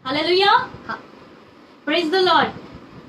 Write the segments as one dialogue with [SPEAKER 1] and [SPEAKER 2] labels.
[SPEAKER 1] Hallelujah. Praise the Lord.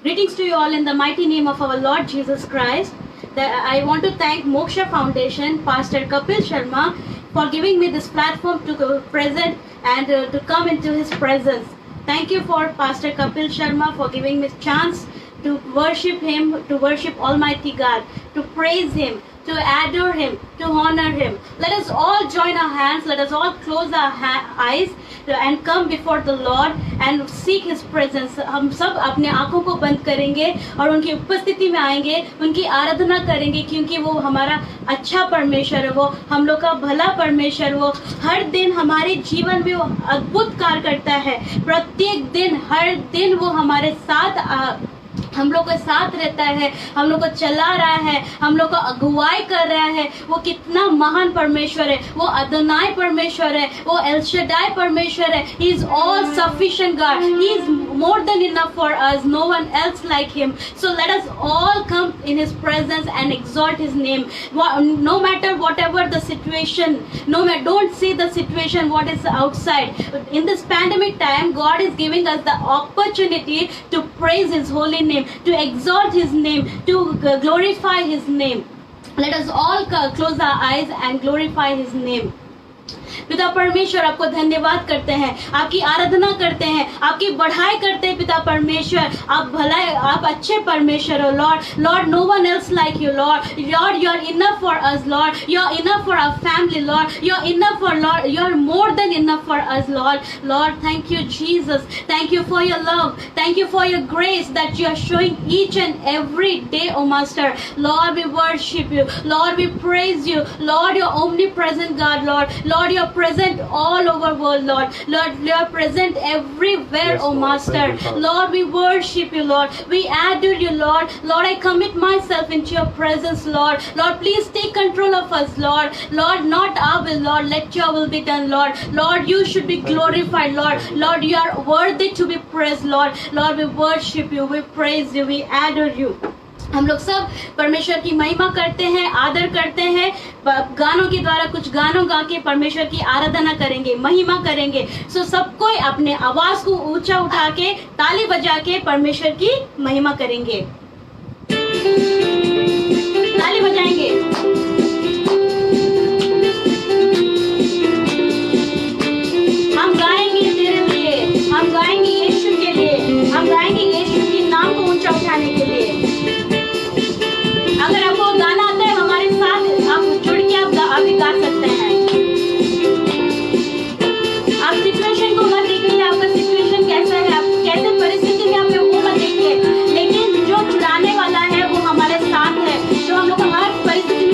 [SPEAKER 1] Greetings to you all in the mighty name of our Lord Jesus Christ. I want to thank Moksha Foundation, Pastor Kapil Sharma, for giving me this platform to present and to come into his presence. Thank you for Pastor Kapil Sharma for giving me chance to worship him, to worship Almighty God, to praise him, to adore him, to honor him. Let us all join our hands, let us all close our eyes and come before the Lord and seek his presence. हम सब अपने आंखों को बंद करेंगे और उनकी उपस्थिति में आएंगे, उनकी आराधना करेंगे, क्योंकि वो हमारा अच्छा परमेश्वर है, वो हम लोग का भला परमेश्वर, वो हर दिन हमारे जीवन में वो अद्भुत कार्य करता है। प्रत्येक दिन, हर दिन वो हमारे साथ हम लोग के साथ रहता है, हम लोग को चला रहा है, हम लोग को अगुवाई कर रहा है। वो कितना महान परमेश्वर है, वो अदोनाई परमेश्वर है, वो एल शडाई परमेश्वर है। He is all sufficient God. He is more than enough for us. No one else like him. So let us all come in his presence and exalt his name. No matter whatever the situation, don't see the situation what is outside. In this pandemic time, God is giving us the opportunity to praise his holy name, to exalt his name, to glorify his name. Let us all close our eyes and glorify his name. पिता परमेश्वर, आपको धन्यवाद करते हैं, आपकी आराधना करते हैं, आपकी बढ़ाई करते हैं। पिता परमेश्वर, आप भला, आप अच्छे परमेश्वर हो। Lord, no one else like you. Lord, you are enough for us. Lord, you are enough for our family. Lord, you are enough for, Lord, you are more than enough for us. Lord, thank you Jesus, thank you for your love, thank you for your grace that you are showing each and every day, oh Master. Lord, we worship you. Lord, we praise you. Lord, you're omnipresent God. Lord, you're present all over world. Lord, you're present everywhere, yes, oh Master. Lord, we worship you. Lord, we adore you. Lord, I commit myself into your presence. Lord, please take control of us. Lord, not our will. Lord, let your will be done. Lord, you should be glorified. Lord, you are worthy to be praised. Lord, we worship you, we praise you, we adore you. हम लोग सब परमेश्वर की महिमा करते हैं, आदर करते हैं। गानों के द्वारा कुछ गानों गा के परमेश्वर की आराधना करेंगे, महिमा करेंगे। सो सब कोई अपने आवाज को ऊंचा उठा के, ताली बजा के परमेश्वर की महिमा करेंगे, ताली बजाएंगे। हम गाएंगे तेरे लिए, हम गाएंगे यीशु के लिए, हम गाएंगे यीशु के नाम को ऊंचा उठाने के लिए। अगर आपको गाना आता है, हमारे साथ आप जुड़ के आप भी गा सकते हैं। आप सिचुएशन को मत देखिए, आपका सिचुएशन कैसा है, आप कैसे परिस्थिति में आप वो मत देखिए, लेकिन जो छुड़ाने वाला है वो हमारे साथ है, जो हम लोग हर परिस्थिति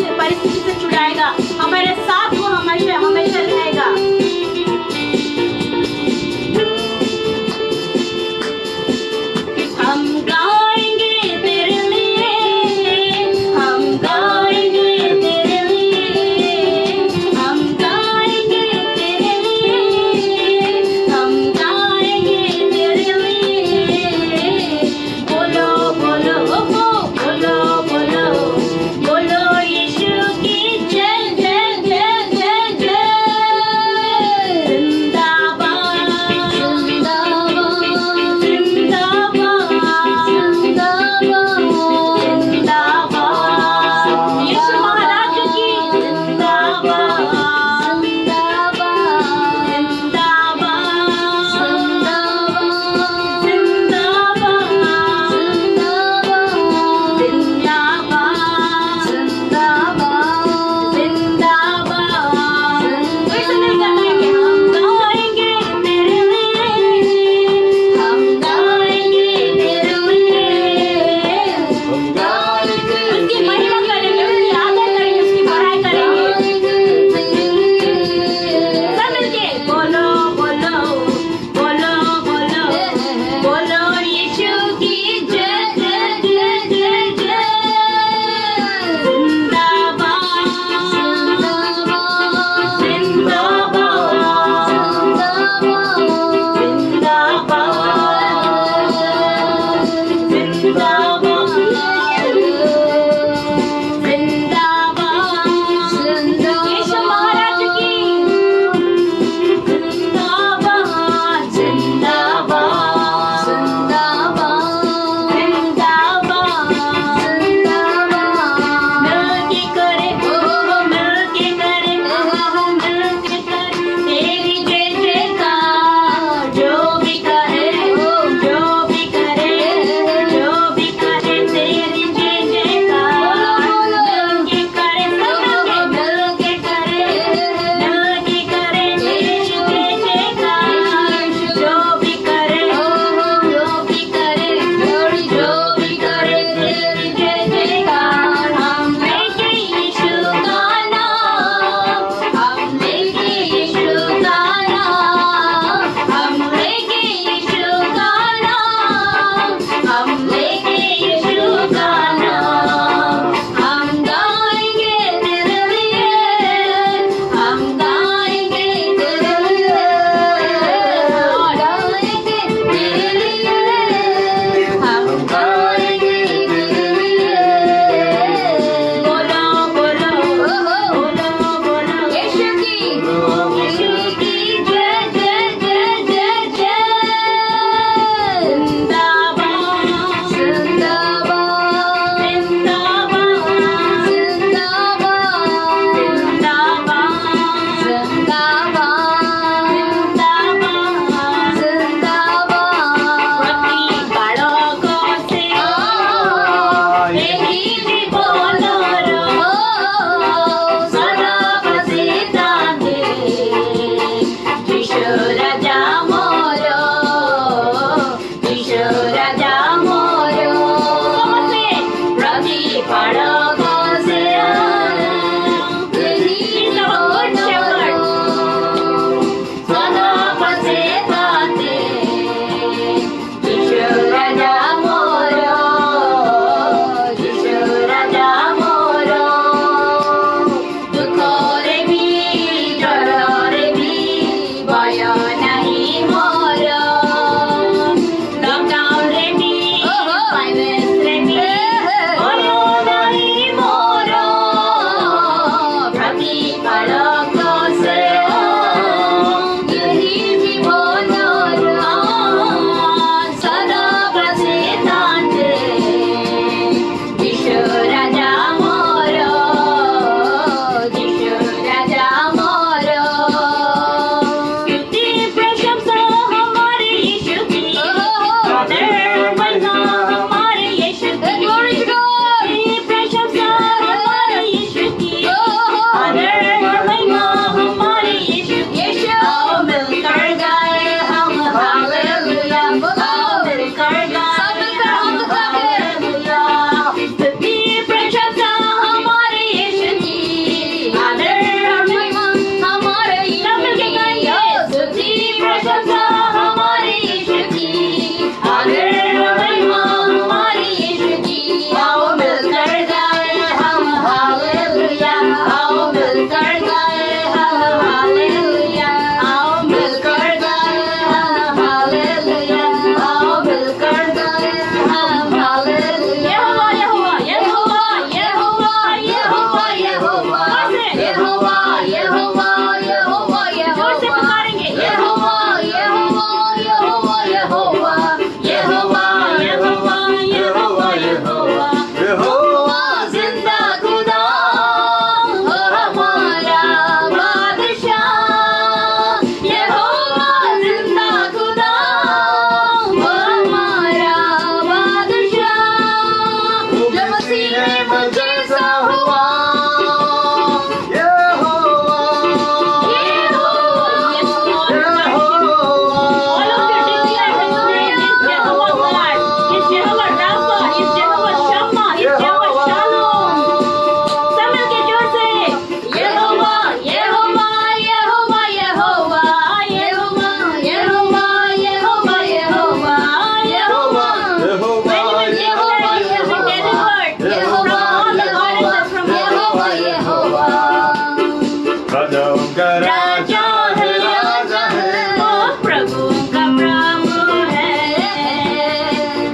[SPEAKER 2] राजा है, राजा है।
[SPEAKER 1] ओ प्रभु का प्रभु है,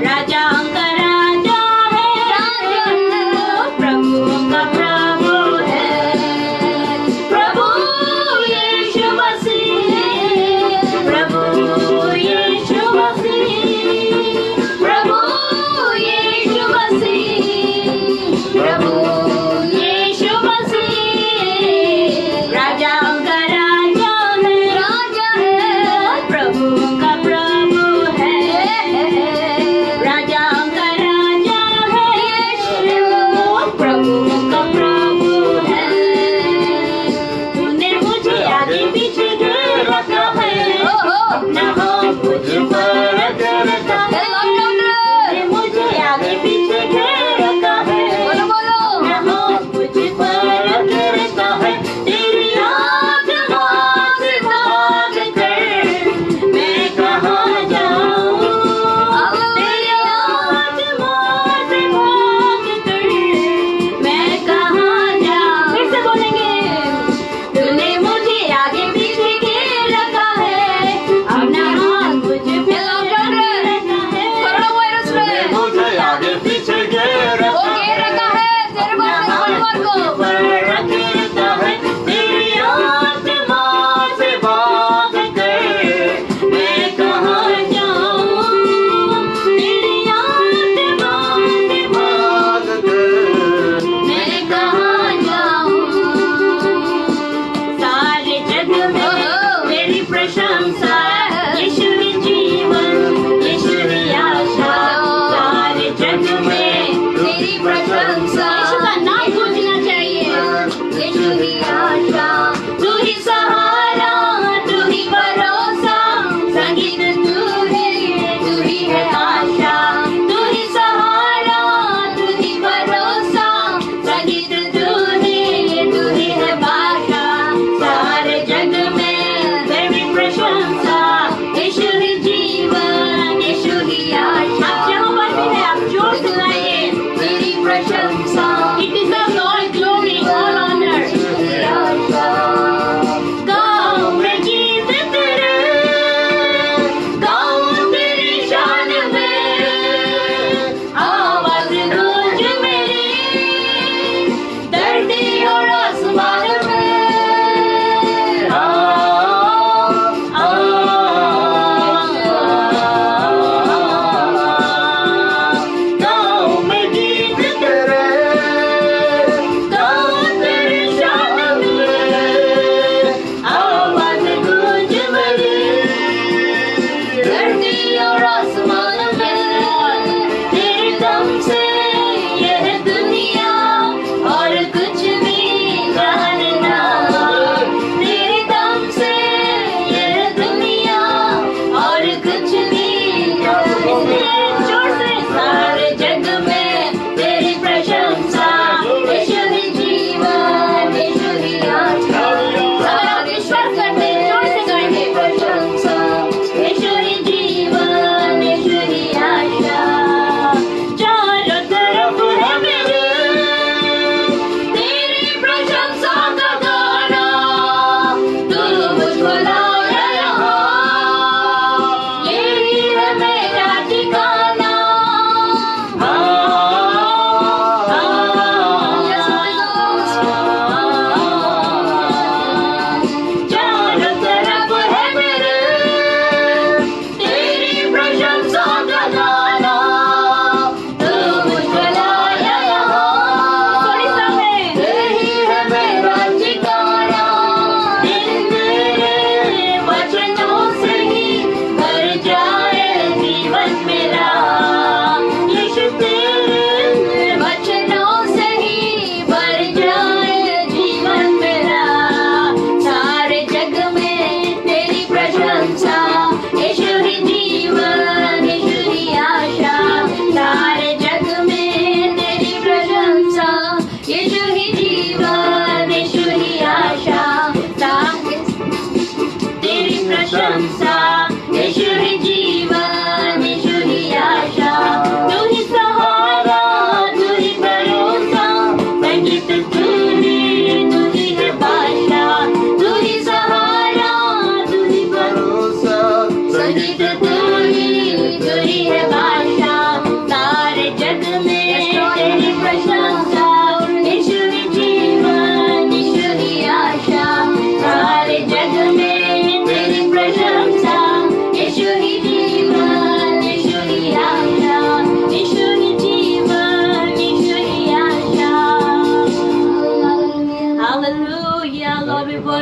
[SPEAKER 1] राजाओं का राजा है, ओ प्रभु का प्रभु है। प्रभु यीशु मसीह, प्रभु यीशु मसीह, प्रभु यीशु मसीह, प्रभु यीशु मसीह, राजाओं का राजा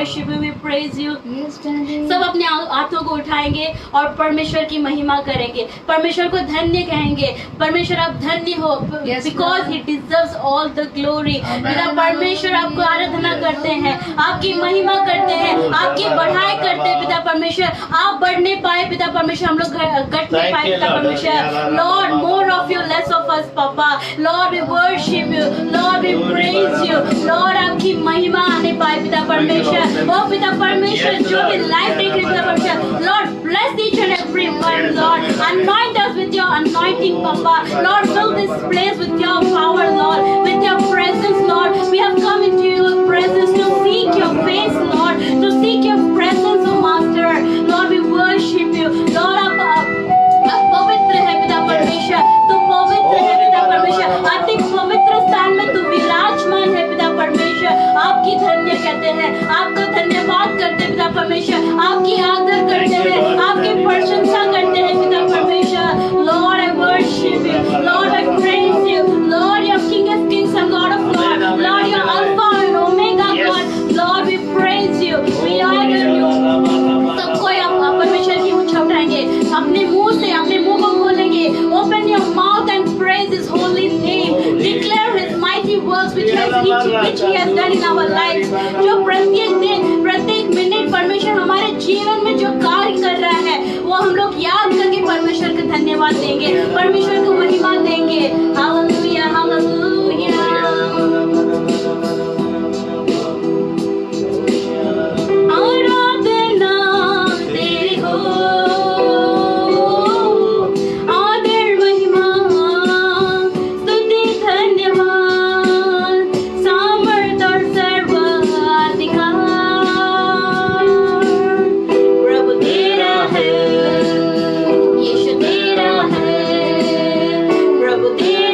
[SPEAKER 1] worship you, we praise you. सब अपने हाथों को उठाएंगे और परमेश्वर की महिमा करेंगे, परमेश्वर को धन्य कहेंगे। परमेश्वर आप धन्य हो, because he deserves all the glory. पिता परमेश्वर आपको आराधना करते हैं, आपकी महिमा करते हैं, आपकी बढ़ाई करते हैं पिता परमेश्वर। आप बढ़ने पाए पिता परमेश्वर, हम लोग घटने पाए पिता परमेश्वर। Lord, more of you, less of us, Papa. Lord, we worship you. Lord, we praise you. Lord, आपकी महिमा आने पाए पिता परमेश्वर। ओ पिता परमेश्वर, जो भी लाइफ देख रहे पिता परमेश्वर, Lord, bless each and every one, Lord. Anoint us with your anointing, Papa. Lord, fill this place with your power, Lord, with your presence, Lord. We have come into your presence to seek your face, Lord, to seek your presence, O Master. Lord, we worship you. Lord, आप पवित्र है पिता परमेश्वर, तू पवित्र है पिता परमेश्वर, अति पवित्र स्थान में तू विराजमान है पिता परमेश्वर। आपकी धन्य कहते हैं, आपका धन्यवाद करते हैं पिता परमेश्वर, आपकी आदर करते हैं, आपकी प्रशंसा करते हैं पिता परमेश्वर। Lord, I worship you. Lord, I praise you. Lord, you're King of Kings and Lord of Lords. Lord, you're Alpha and Omega, God. Lord, we praise you. We honor you. सबको आप परमेश्वर की ऊंचा उठाएंगे, अपने मुंह को खोलेंगे। Open your mouth and praise His holy name. Declare His mighty works which He has done in our lives. जो प्रत्येक दिन, प्रत्येक मिनट परमेश्वर हमारे जीवन में जो कार्य कर रहा है, वो हम लोग याद करके परमेश्वर का धन्यवाद देंगे, परमेश्वर को महिमा देंगे। Hallelujah, hallelujah. आराधना तेरी हो, आदर महिमा स्तुति धन्यवाद, सामर्थ और सर्वाधिकार प्रभु तेरा है, यीशु तेरा है, प्रभु तेरा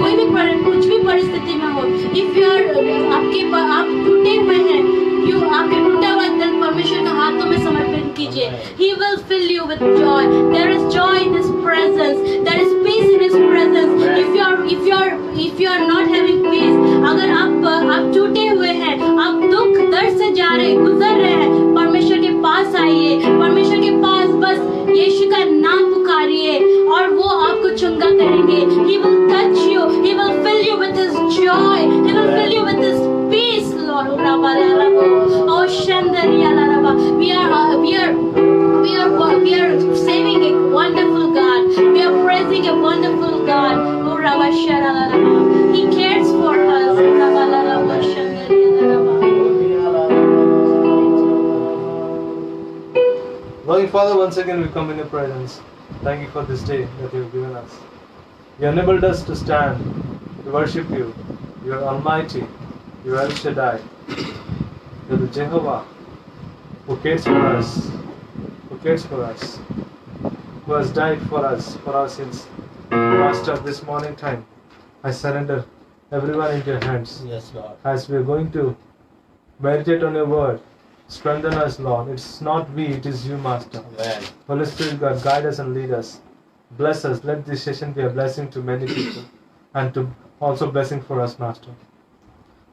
[SPEAKER 1] कोई भी कुछ भी परिस्थिति में हो, if you are आप टूटे हुए हैं, आपके टूटा हुआ दिल परमेश्वर के हाथों में समर्पित कीजिए. He will fill you with joy. There is joy in His presence. There is peace in His presence. If you are not having peace, अगर आप टूटे हुए हैं, आप दुख दर्द से गुजर रहे हैं, परमेश्वर के पास आइए. परमेश्वर के पास बस यीशु का नाम पुकारिए और वो आपको चंगा करेंगे. He will touch you. He will fill you with His joy. He will fill you with His peace, Lord. Oh, Shandariya Laraba. We are saving a wonderful God. We are praising a wonderful God. Oh, Rabba Sharalaraba. He cares for us. Rabba Laraba Shandariya Laraba.
[SPEAKER 3] Loving Father, once again we come in your presence. Thank you for this day that you have given us. You enabled us to stand, to worship you. You are Almighty. You are El Shaddai. You are the Jehovah who cares for us, who has died for us, for our sins. Master, this morning time, I surrender everyone into your hands.
[SPEAKER 2] Yes, Lord.
[SPEAKER 3] As we are going to meditate on your word, strengthen us, Lord. It's not we, it is you, Master.
[SPEAKER 2] Amen.
[SPEAKER 3] Holy Spirit, God, guide us and lead us. Bless us. Let this session be a blessing to many people and to also blessing for us, Master.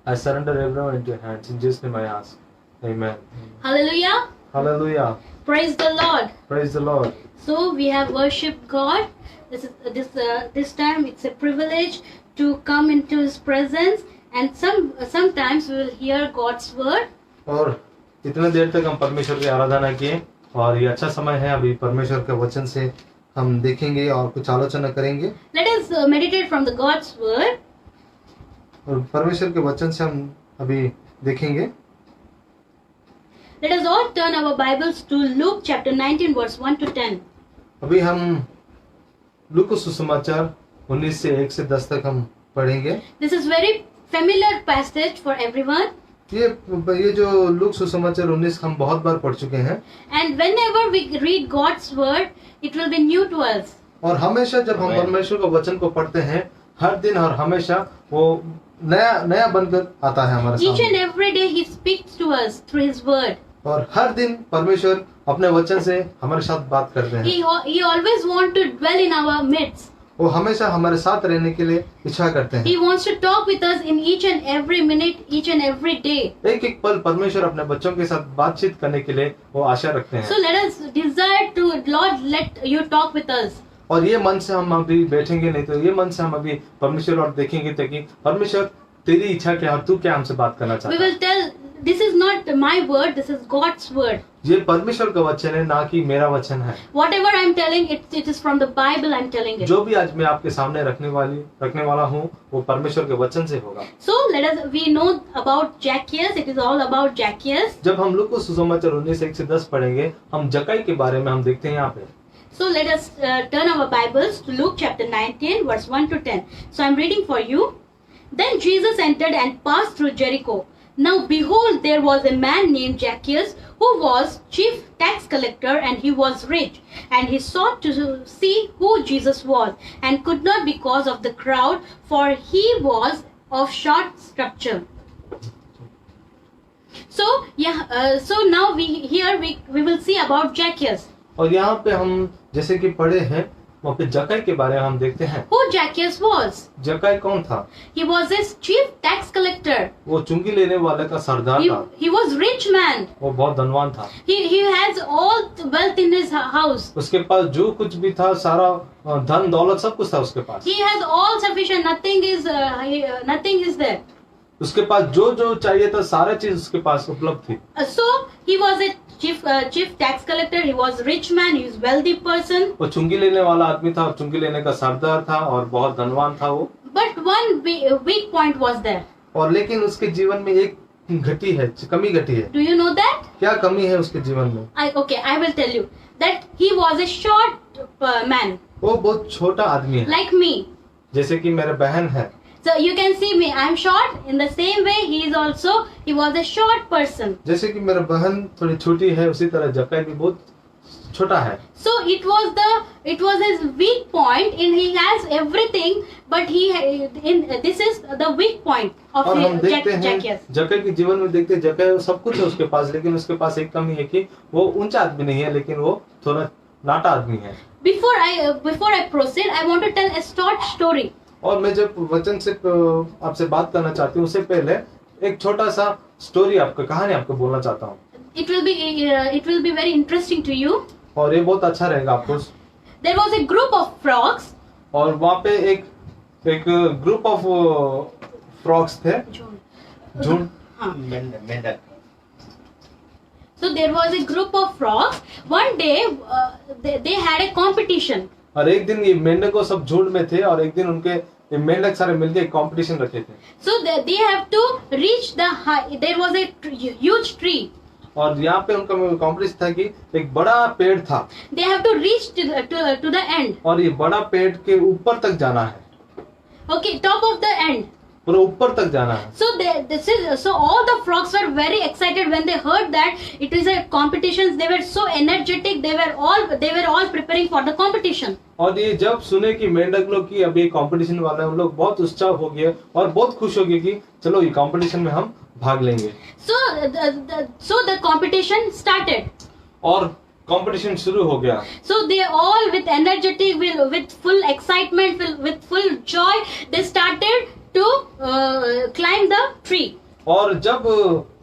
[SPEAKER 3] I surrender everyone into your hands. In Jesus' name I ask. Amen.
[SPEAKER 1] Hallelujah.
[SPEAKER 3] Hallelujah.
[SPEAKER 1] Praise the Lord.
[SPEAKER 3] Praise the Lord.
[SPEAKER 1] So we have worshipped God. This time it's a privilege to come into His presence, and sometimes we will hear God's word.
[SPEAKER 3] और इतने देर तक हम परमेश्वर की आराधना किए और ये अच्छा समय है अभी परमेश्वर के वचन से हम देखेंगे और कुछ आलोचना करेंगे.
[SPEAKER 1] Let us meditate from the God's word.
[SPEAKER 3] और परमेश्वर के वचन से हम अभी देखेंगे.
[SPEAKER 1] Let us all turn our Bibles to Luke chapter 19 verse 1 to 10.
[SPEAKER 3] अभी हम लूका सुसमाचार 19 से 1 से 10 तक हम पढ़ेंगे.
[SPEAKER 1] This is very familiar passage for everyone.
[SPEAKER 3] ये जो लूका सुसमाचार 19 हम बहुत बार पढ़ चुके हैं.
[SPEAKER 1] And whenever we read God's word, it will be new to us.
[SPEAKER 3] और हमेशा जब हम परमेश्वर के वचन को पढ़ते हैं हर दिन और हमेशा वो नया बनकर आता है हमारे
[SPEAKER 1] Each and
[SPEAKER 3] सामने.
[SPEAKER 1] every day He speaks to us through His word.
[SPEAKER 3] और हर दिन परमेश्वर अपने वचन से हमारे साथ बात करते हैं.
[SPEAKER 1] He always wants to dwell in our midst.
[SPEAKER 3] वो हमेशा हमारे साथ रहने के लिए इच्छा करते हैं.
[SPEAKER 1] He wants to talk with us in each and every minute, each and every day.
[SPEAKER 3] एक एक पल परमेश्वर अपने बच्चों के साथ बातचीत करने के लिए वो आशा रखते
[SPEAKER 1] So
[SPEAKER 3] हैं.
[SPEAKER 1] let us desire to, Lord, let you talk with us.
[SPEAKER 3] और ये मन से हम अभी बैठेंगे नहीं तो ये मन से हम अभी परमेश्वर और देखेंगे ताकि परमेश्वर तेरी इच्छा क्या है और तू क्या हमसे बात करना
[SPEAKER 1] We
[SPEAKER 3] चाहता है.
[SPEAKER 1] will tell, this is not my word, this is God's word.
[SPEAKER 3] ये परमेश्वर का वचन है ना कि मेरा वचन है.
[SPEAKER 1] Whatever I am telling, it is from the Bible I am telling it.
[SPEAKER 3] जो भी आज मैं आपके सामने रखने वाला हूँ वो परमेश्वर के वचन से होगा.
[SPEAKER 1] So we know about Zacchaeus, it is all about Zacchaeus.
[SPEAKER 3] जब हम लोग को सुसमाचार 19 1 से 10 पढ़ेंगे हम जक्कई के बारे में हम देखते हैं यहाँ पे.
[SPEAKER 1] So let us turn our Bibles to Luke chapter 19 verse 1 to 10. So I am reading for you. Then Jesus entered and passed through Jericho. Now behold, there was a man named Zacchaeus who was chief tax collector, and he was rich. And he sought to see who Jesus was, and could not because of the crowd, for he was of short stature. So now we will see about Zacchaeus.
[SPEAKER 3] और यहाँ पे हम जैसे कि पढ़े हैं वहाँ पे जक्कई के बारे में हम देखते हैं.
[SPEAKER 1] Who Zacchaeus was?
[SPEAKER 3] जक्कई कौन था?
[SPEAKER 1] He was a chief tax collector.
[SPEAKER 3] वो चुंगी लेने वाले का सरदार था.
[SPEAKER 1] He was rich man.
[SPEAKER 3] वो बहुत धनवान था.
[SPEAKER 1] He has all the wealth in his house.
[SPEAKER 3] उसके पास जो कुछ भी था सारा धन दौलत सब कुछ था उसके पास.
[SPEAKER 1] He has all sufficient. Nothing is there.
[SPEAKER 3] उसके पास जो चाहिए था सारे चीज उसके पास उपलब्ध थी.
[SPEAKER 1] So he was a chief tax collector. He was rich man. He was wealthy person.
[SPEAKER 3] वो चुंगी लेने वाला आदमी था और चुंगी लेने का सरदार था और बहुत धनवान था वो.
[SPEAKER 1] But one weak point was there.
[SPEAKER 3] और लेकिन उसके जीवन में एक कमी घटी है.
[SPEAKER 1] Do you know that?
[SPEAKER 3] क्या कमी है उसके जीवन में?
[SPEAKER 1] I will tell you that he was a short man.
[SPEAKER 3] वो बहुत छोटा आदमी है.
[SPEAKER 1] Like me.
[SPEAKER 3] जैसे कि मेरा बहन है.
[SPEAKER 1] So you can see me. I am short. In the same way, he was a short person.
[SPEAKER 3] जैसे कि मेरा बहन थोड़ी छोटी है उसी तरह जक्कई भी बहुत छोटा है।
[SPEAKER 1] So it was his weak point. He has everything, but this is the weak point of
[SPEAKER 3] और हम देखते हैं
[SPEAKER 1] Zacchaeus.
[SPEAKER 3] जक्कई के जीवन में देखते हैं जक्कई सब कुछ है उसके पास, लेकिन उसके पास एक कमी है कि वो ऊंचा आदमी नहीं है, लेकिन वो थोड़ा नाटा आदमी है।
[SPEAKER 1] Before I proceed, I want to tell a short story.
[SPEAKER 3] और मैं जब वचन से आपसे बात करना चाहती हूँ उससे पहले एक छोटा सा स्टोरी आपको कहानी आपको बोलना चाहता हूँ।
[SPEAKER 1] It will be very interesting to you.
[SPEAKER 3] और ये बहुत अच्छा रहेगा आपको।
[SPEAKER 1] There was a group of frogs.
[SPEAKER 3] और वहाँ पे एक ग्रुप ऑफ फ्रॉग्स थे, झुंड।
[SPEAKER 1] हाँ.
[SPEAKER 2] मेंढक।
[SPEAKER 1] So there was a group of frogs. One day they had a competition.
[SPEAKER 3] और एक दिन ये मेंढकों सब झुंड में थे और एक दिन उनके ये मेंढक सारे मिलके एक कंपटीशन रखे थे।
[SPEAKER 1] So they have to reach the high. There was a huge tree.
[SPEAKER 3] और यहाँ पे उनका कॉम्पिटिशन था कि एक बड़ा पेड़ था।
[SPEAKER 1] They have to reach to the end.
[SPEAKER 3] और ये बड़ा पेड़ के ऊपर तक जाना है।
[SPEAKER 1] Okay, top of the end.
[SPEAKER 3] पूरा ऊपर तक जाना है।
[SPEAKER 1] So all the frogs were very excited when they heard that it is a competition. They were so energetic. They were all preparing for the competition.
[SPEAKER 3] और ये जब सुने कि मेंढक लोग की अभी कंपटीशन वाला है, उन लोग बहुत उत्साह हो गए और बहुत खुश हो गए कि चलो ये कंपटीशन में हम भाग लेंगे।
[SPEAKER 1] So the competition started.
[SPEAKER 3] और कंपटीशन शुरू हो गया।
[SPEAKER 1] So they all with energetic, with full excitement, with full joy, they started to climb the tree.
[SPEAKER 3] और जब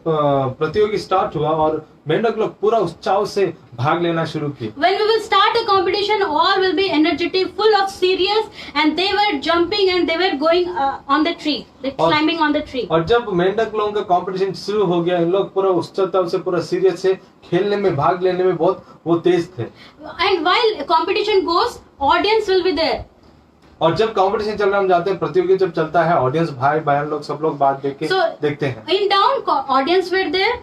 [SPEAKER 3] प्रतियोगी स्टार्ट हुआ और मेंढक लोग पूरा उत्साह से भाग लेना शुरू किए।
[SPEAKER 1] When we will start a competition, all will be energetic, full of serious, and they were jumping and they were going on the tree, climbing on the tree.
[SPEAKER 3] और जब मेंढक लोगों का कंपटीशन शुरू हो गया, इन लोग पूरा उत्साह से पूरा सीरियस से खेलने में भाग लेने में बहुत वो तेज थे।
[SPEAKER 1] And while competition goes, audience will be there.
[SPEAKER 3] और जब कंपटीशन चल रहा हम जाते हैं, प्रतियोगी जब चलता है, ऑडियंस भाई बहन लोग सब लोग बात देख के देखते हैं।
[SPEAKER 1] In down, audience were there.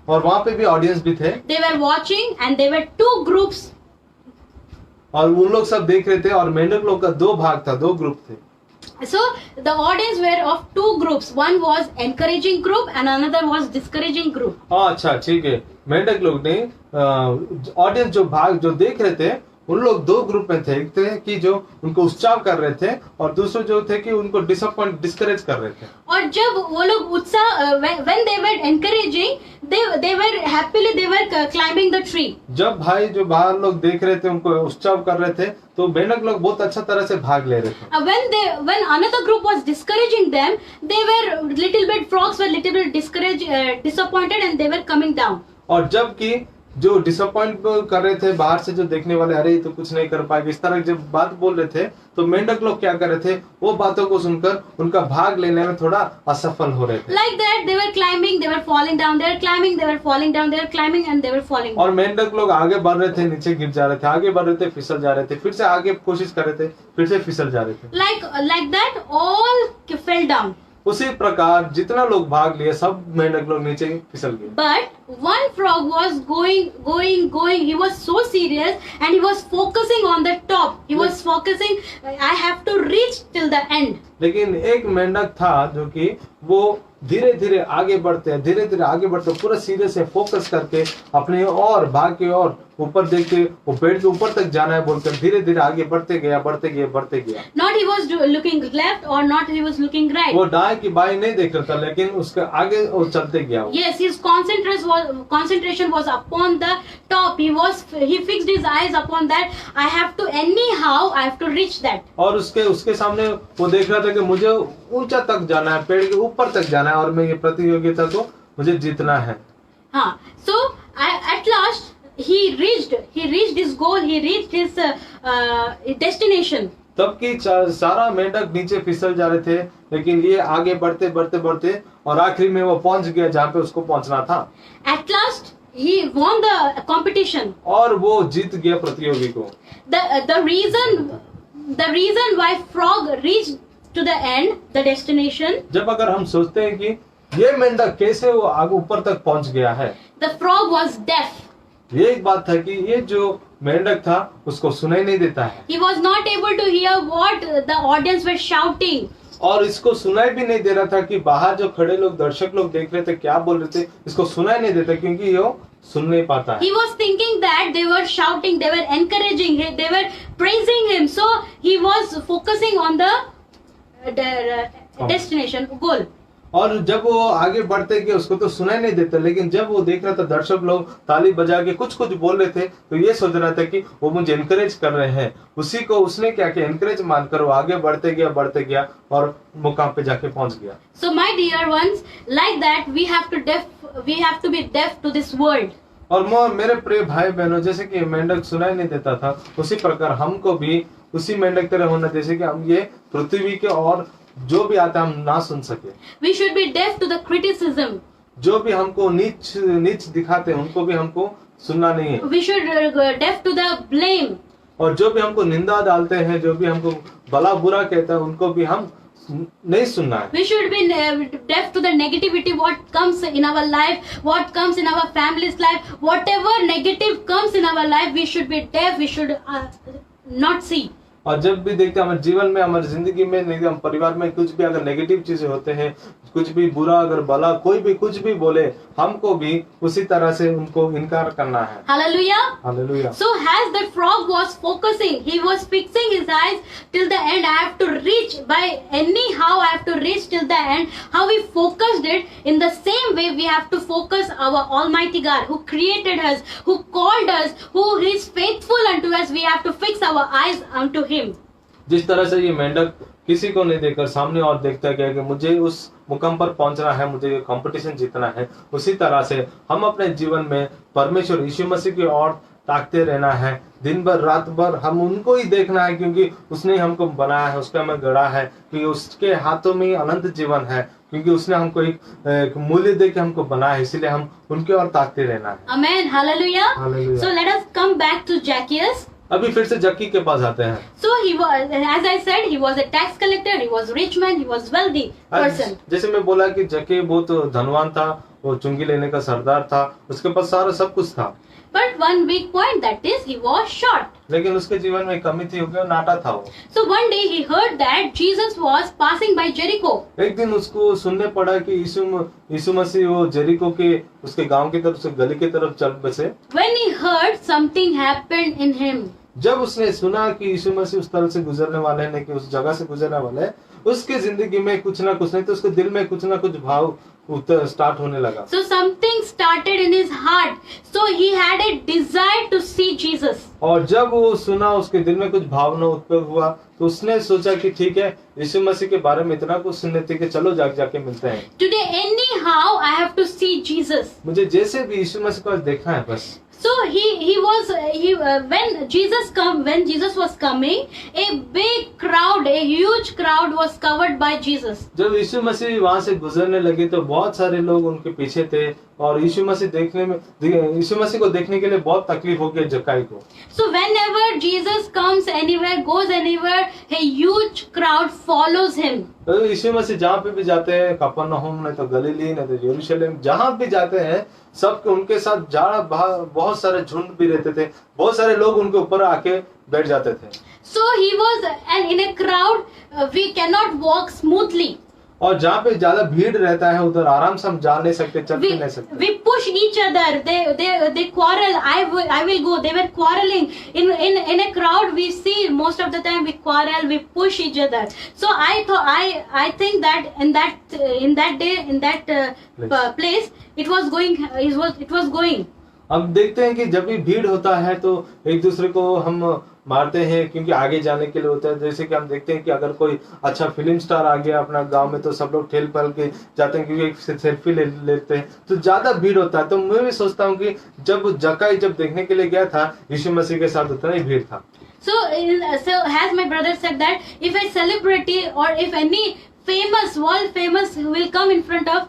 [SPEAKER 3] और वहाँ पे भी ऑडियंस भी थे।
[SPEAKER 1] They were watching and they were two groups.
[SPEAKER 3] और उन लोग सब देख रहे थे और मेंढक लोग का दो भाग था, दो ग्रुप थे।
[SPEAKER 1] So the audience were of two groups. One was encouraging group and another was discouraging group.
[SPEAKER 3] हाँ अच्छा ठीक है। मेंढक लोग ने ऑडियंस जो देख रहे थे उन लोग दो ग्रुप में थे। एक थे कि जो उनको उत्साह कर रहे थे और दूसरे जो थे कि उनको डिस्करेज कर रहे थे।
[SPEAKER 1] और जब वो लोग उत्साह when they were encouraging, they were happily they were climbing the tree.
[SPEAKER 3] जब भाई जो बाहर लोग देख रहे थे उनको उत्साह कर रहे थे तो मेंढक लोग बहुत अच्छा तरह से भाग ले रहे थे।
[SPEAKER 1] When another group was discouraging them, they were little bit frogs were little bit discouraged, disappointed, and they were coming down.
[SPEAKER 3] और जबकि जो डिसअपॉइंट कर रहे थे बाहर से जो देखने वाले, अरे ये तो कुछ नहीं कर पाएंगे, इस तरह जब बात बोल रहे थे तो मेंढक लोग क्या कर रहे थे, वो बातों को सुनकर उनका भाग लेने में थोड़ा असफल हो रहे थे।
[SPEAKER 1] Like that they were climbing, they were falling down, they were climbing, they were falling down, they were climbing and they were falling down.
[SPEAKER 3] और मेंढक लोग आगे बढ़ रहे थे, नीचे गिर जा रहे थे, आगे बढ़ रहे थे, फिसल जा रहे थे, फिर से आगे कोशिश कर रहे थे, फिर से फिसल जा रहे थे।
[SPEAKER 1] Like that all fell down.
[SPEAKER 3] उसी प्रकार जितना लोग भाग लिए सब मेंढक लोग नीचे फिसल गए।
[SPEAKER 1] But one frog was going. He was so serious and he was focusing on the top. He was focusing. I have to reach till the end.
[SPEAKER 3] लेकिन एक मेंढक था जो कि वो धीरे धीरे आगे बढ़ते पूरा सीधे से फोकस करके अपने और भाग के और ऊपर देख के वो पेड़ के ऊपर तक जाना है बोलकर धीरे धीरे आगे बढ़ते गया।
[SPEAKER 1] Not he was looking left or not he was looking right.
[SPEAKER 3] वो दाएं की बाएं नहीं देख रहा था, लेकिन उसके आगे वो चलते गया।
[SPEAKER 1] Yes, his concentration was upon the top. He fixed his eyes upon that. I have to reach that.
[SPEAKER 3] और उसके सामने वो देख रहा था कि मुझे ऊंचा तक जाना है, पेड़ के ऊपर तक जाना है और मैं ये प्रतियोगिता को मुझे जीतना है।
[SPEAKER 1] हाँ, so at last he reached his goal. He reached his destination.
[SPEAKER 3] तब की सारा मेंढक नीचे फिसल जा रहे थे, लेकिन ये आगे बढ़ते और आखिरी में वो पहुंच गया जहाँ पे उसको पहुंचना था।
[SPEAKER 1] At last he won the competition.
[SPEAKER 3] और वो जीत गया प्रतियोगी को।
[SPEAKER 1] The reason why frog reached to the end, the destination.
[SPEAKER 3] जब अगर हम सोचते हैं कि ये मेंढक कैसे वो आगे ऊपर तक पहुंच गया है,
[SPEAKER 1] The frog was deaf.
[SPEAKER 3] ये एक बात था कि ये जो मेंढक था उसको सुनाई नहीं देता है।
[SPEAKER 1] He was not able to hear what the audience were shouting.
[SPEAKER 3] और इसको सुनाई भी नहीं दे रहा था कि बाहर जो खड़े लोग दर्शक लोग देख रहे थे क्या बोल रहे थे, इसको सुनाई नहीं देता क्योंकि ये सुन नहीं पाता है।
[SPEAKER 1] He was thinking that they were shouting, they were encouraging him, they were praising him. So he was focusing on the destination, goal.
[SPEAKER 3] और जब वो आगे बढ़ते गए उसको तो सुनाई नहीं देता, लेकिन जब वो देख रहा था दर्शक लोग ताली बजा के कुछ कुछ बोल रहे थे तो ये सोच रहा था कि वो मुझे एनकरेज कर रहे हैं। उसी को उसने क्या किया, एनकरेज मानकर वो आगे बढ़ते गया और मुकाम पे जाके पहुंच गया।
[SPEAKER 1] So my dear ones, like that we have to be deaf to this world.
[SPEAKER 3] और मेरे प्रिय भाई बहनों, जैसे कि मेंढक सुनाई नहीं देता था, उसी प्रकार हमको भी उसी मेंढक तरह होना, जैसे कि हम ये पृथ्वी के और जो भी आता हम ना सुन सके।
[SPEAKER 1] We should be deaf to the criticism.
[SPEAKER 3] जो भी हमको नीच दिखाते हैं उनको भी हमको सुनना नहीं है।
[SPEAKER 1] We should deaf to the blame.
[SPEAKER 3] और जो भी हमको निंदा डालते हैं, जो भी हमको भला बुरा कहता है, उनको भी हम नहीं सुनना है।
[SPEAKER 1] We should be deaf to the negativity, what comes in our life, what comes in our family's life, whatever negative comes in our life, we should be deaf, we should not see.
[SPEAKER 3] और जब भी देखते हैं हमारे जीवन में, हमारी जिंदगी में, नहीं हम परिवार में कुछ भी अगर नेगेटिव चीजें होते हैं, कुछ भी बुरा अगर भला कोई भी कुछ भी बोले, हमको भी उसी तरह से उनको इनकार करना है।
[SPEAKER 1] Hallelujah.
[SPEAKER 3] Hallelujah.
[SPEAKER 1] So as the frog was focusing, he was fixing his eyes till the end. I have to reach by anyhow. I have to reach till the end. How we focused it, in the same way we have to focus our Almighty God, who created us, who called us, who is faithful unto us. We have to fix our eyes unto Him.
[SPEAKER 3] जिस तरह से ये मेंढक किसी को नहीं देखकर सामने और देखता गया कि मुझे उस मुकाम पर पहुंचना है, मुझे ये कंपटीशन जीतना है, उसी तरह से हम अपने जीवन में परमेश्वर यीशु मसीह की ओर ताकते रहना है। दिन भर रात भर हम उनको ही देखना है, क्योंकि उसने हमको बनाया है, उसका हमें गढ़ा है, क्योंकि उसके हाथों में अनंत जीवन है, क्योंकि उसने हमको एक मूल्य दे के हमको बनाया है, इसलिए हम उनके ओर ताकते रहना है।
[SPEAKER 1] Amen. Hallelujah.
[SPEAKER 3] Hallelujah.
[SPEAKER 1] So let us come back to Zacchaeus.
[SPEAKER 3] अभी फिर से जक्की के पास आते हैं।
[SPEAKER 1] So he was, as I said, he was a tax collector, he was rich man, he was wealthy person.
[SPEAKER 3] जैसे मैं बोला कि जक्की बहुत धनवान था, वो चुंगी लेने का सरदार था, उसके पास सारा सब कुछ था।
[SPEAKER 1] But one big point, that is, he was short.
[SPEAKER 3] लेकिन उसके जीवन में कमी थी, क्योंकि नाटा था वो।
[SPEAKER 1] So one day he heard that Jesus was passing by Jericho.
[SPEAKER 3] एक दिन उसको सुनने पड़ा कि यीशु मसीह वो जेरिको के उसके गांव की तरफ से गली की तरफ चल बसे।
[SPEAKER 1] When he heard, something happened in him.
[SPEAKER 3] जब उसने सुना कि यीशु मसीह उस तरफ से गुजरने वाले हैं, कि उस जगह से गुजरने वाले हैं, उसके जिंदगी में कुछ ना कुछ नहीं तो उसके दिल में कुछ ना कुछ भाव स्टार्ट होने लगा।
[SPEAKER 1] So something started in his heart. So he had a desire to see Jesus.
[SPEAKER 3] और जब वो सुना, उसके दिल में कुछ भावना उत्पन्न हुआ, तो उसने सोचा कि ठीक है, यीशु मसीह के बारे में इतना कुछ सुनने थे कि चलो जाके मिलते हैं।
[SPEAKER 1] Today anyhow I have to see Jesus.
[SPEAKER 3] मुझे जैसे भी यीशु मसीह को देखना है बस।
[SPEAKER 1] So when Jesus was coming, a big crowd, a huge crowd was covered by Jesus.
[SPEAKER 3] जब यीशु मसीह वहाँ से गुजरने लगे तो बहुत सारे लोग उनके पीछे थे, और यीशु मसीह को देखने के लिए बहुत तकलीफ हो गई जक्काई को।
[SPEAKER 1] So whenever Jesus comes anywhere, goes anywhere, a huge crowd follows him.
[SPEAKER 3] तो यीशु मसीह जहाँ पे भी जाते हैं, कफरनहूम नहीं तो गलीली नहीं तो यरूशलेम, जहाँ भी जाते हैं सबके उनके साथ बहुत सारे झुंड भी रहते थे, बहुत सारे लोग उनके ऊपर आके बैठ जाते थे।
[SPEAKER 1] So he was, and in a crowd we cannot walk smoothly.
[SPEAKER 3] और जहाँ पे ज्यादा भीड़ रहता है उधर आराम से हम जा नहीं सकते, चल भी नहीं सकते।
[SPEAKER 1] We push each other. They quarrel. I will go. They were quarreling. In a crowd we see most of the time we quarrel. We push each other. So I think that in that place it was going.
[SPEAKER 3] अब देखते हैं कि जब भी भीड़ होता है तो एक दूसरे को हम मारते हैं, क्योंकि आगे जाने के लिए होता है। जैसे कि हम देखते हैं कि अगर कोई अच्छा फिल्म स्टार आ गया अपना गांव में तो सब लोग ठेल पल के जाते हैं, क्योंकि एक सेल्फी लेते हैं, तो ज्यादा भीड़ होता है। तो मैं भी सोचता हूँ कि जब जक्काई देखने के लिए गया था यीशु मसीह के साथ उतना ही भीड़ था।
[SPEAKER 1] So as my brother said that if a celebrity or if any world famous will come in front of,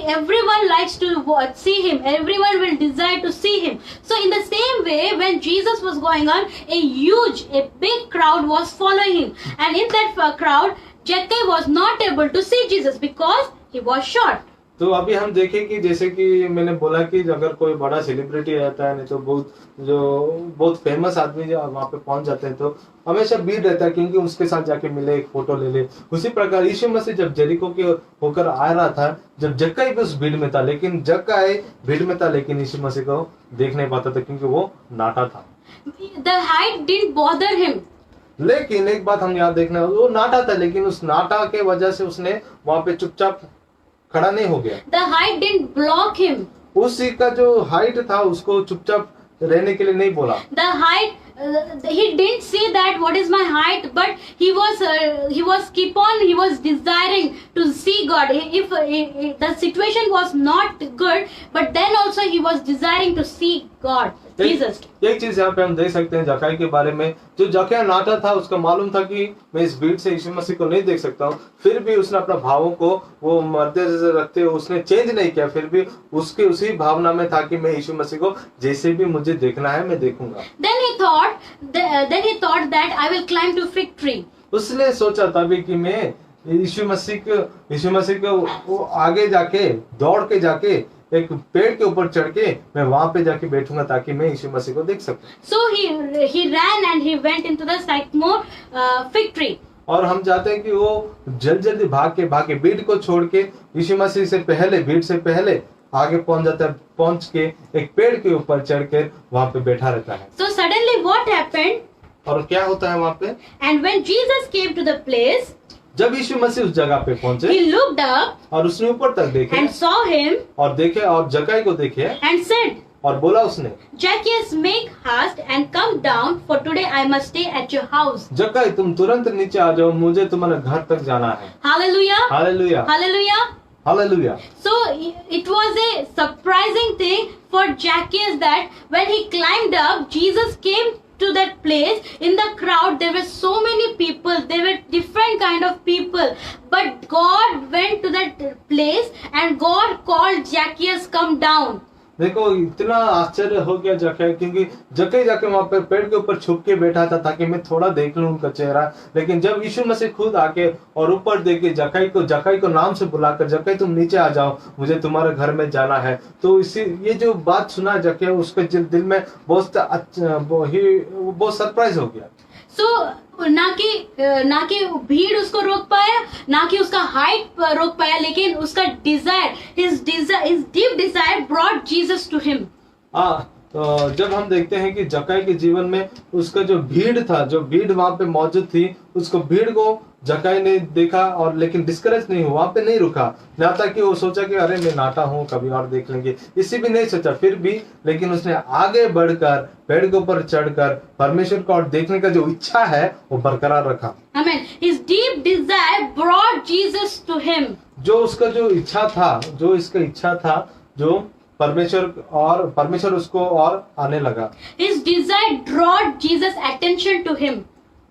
[SPEAKER 1] everyone likes to see him, everyone will desire to see him. So in the same way, when Jesus was going on, a big crowd was following him, and in that crowd Jackai was not able to see Jesus because he was short.
[SPEAKER 3] तो अभी हम देखें कि जैसे कि मैंने बोला कि अगर कोई बड़ा सेलिब्रिटी रहता है, नहीं तो बहुत फेमस आदमी जो वहां पे पहुंच जाते हैं, तो हमेशा भीड़ रहता है क्योंकि उसके साथ जाके मिले, एक फोटो ले ले। उसी प्रकार यीशु मसीह जब जेरिको के होकर आ रहा था, जब जक्कई भी उस भीड़ में था, लेकिन जक्कई भीड़ में था लेकिन यीशु मसीह को देख नहीं पाता था क्योंकि वो नाटा था।
[SPEAKER 1] The height didn't bother him.
[SPEAKER 3] लेकिन एक बात हम यहाँ देखना, वो नाटा था लेकिन उस नाटा के वजह से उसने वहां पे चुपचाप खड़ा नहीं हो गया।
[SPEAKER 1] The height didn't block him.
[SPEAKER 3] उसी का जो हाइट था उसको चुपचाप रहने के लिए नहीं बोला।
[SPEAKER 1] The height, he didn't say that what is my height, but he was desiring to see God. If the situation was not good, but then also he was desiring to see God, Jesus.
[SPEAKER 3] एक चीज यहाँ पे हम देख सकते हैं जक्कई के बारे में, जो जक्कई नाटा था उसका मालूम था कि मैं इस भीड़ से यीशु मसीह को नहीं देख सकता हूँ, फिर भी उसने अपना भावों को वो मध्य रखते हुए उसने चेंज नहीं किया, फिर भी उसके उसी भावना में था कि मैं यीशु मसीह को जैसे भी मुझे देखना है मैं देखूंगा।
[SPEAKER 1] Then he thought that I will climb to fig tree.
[SPEAKER 3] उसने सोचा तभी कि मैं यीशु मसीह को वो आगे जाके दौड़ के जाके एक पेड़ के ऊपर चढ़ के मैं वहां पे जाके बैठूंगा ताकि मैं यीशु मसीह को देख सकूं।
[SPEAKER 1] So he ran and he went into the sycamore fig tree.
[SPEAKER 3] और हम चाहते हैं कि वो जल्दी भाग के भीड़ को छोड़ के यीशु मसीह से पहले, भीड़ से पहले आगे पहुंच जाता है, पहुंच के एक पेड़ के ऊपर चढ़ के वहां पे बैठा रहता है।
[SPEAKER 1] So suddenly what happened?
[SPEAKER 3] और क्या होता है वहां पे?
[SPEAKER 1] And when Jesus came to the place,
[SPEAKER 3] जब यीशु मसीह उस जगह पे पहुंचे,
[SPEAKER 1] he looked up
[SPEAKER 3] और उसने ऊपर तक देखे
[SPEAKER 1] and saw him
[SPEAKER 3] और देखे और जक्कई को देखे
[SPEAKER 1] and said,
[SPEAKER 3] और बोला उसने,
[SPEAKER 1] Zacchaeus, make haste and come down, for today I must stay at your house.
[SPEAKER 3] जक्कई तुम तुरंत नीचे आ जाओ, मुझे तुम्हारे घर तक जाना है।
[SPEAKER 1] Hallelujah.
[SPEAKER 3] Hallelujah,
[SPEAKER 1] Hallelujah.
[SPEAKER 3] Hallelujah.
[SPEAKER 1] So it was a surprising thing for Zacchaeus that when he climbed up, Jesus came to that place. In the crowd there were so many people, there were different kind of people, but God went to that place and God called Zacchaeus, come down.
[SPEAKER 3] देखो इतना आश्चर्य हो गया जक्कई, क्योंकि जक्कई जाके वहां पर पेड़ के ऊपर छुप के बैठा था ताकि मैं थोड़ा देख लूं उनका चेहरा, लेकिन जब यीशु मसीह खुद आके और ऊपर देखे जक्कई को नाम से बुलाकर, जक्कई तुम नीचे आ जाओ, मुझे तुम्हारे घर में जाना है, तो इसी ये जो बात सुना जक्कई, उसके दिल में बहुत सरप्राइज हो गया।
[SPEAKER 1] So ना कि भीड़ उसको रोक पाया, ना कि उसका हाइट रोक पाया, लेकिन उसका Dzire, his deep desire brought Jesus to him.
[SPEAKER 3] तो जब हम देखते हैं कि जक्कई के जीवन में उसका जो भीड़ था, जो भीड़ वहां पे मौजूद थी, उसको भीड़ को जक्कई ने देखा और लेकिन डिस्करेज नहीं हुआ, वहां पे नहीं रुका, ना था कि वो सोचा कि अरे मैं नाटा हूँ, कभी और देख लेंगे, इसी भी नहीं सोचा, फिर भी लेकिन उसने आगे बढ़कर पेड़ के ऊपर चढ़कर परमेश्वर को और देखने का जो इच्छा है वो बरकरार रखा।
[SPEAKER 1] Amen. His deep desire brought Jesus to him.
[SPEAKER 3] जो उसका जो इच्छा था, जो परमेश्वर उसको और आने लगा।
[SPEAKER 1] His desire brought Jesus' attention to him.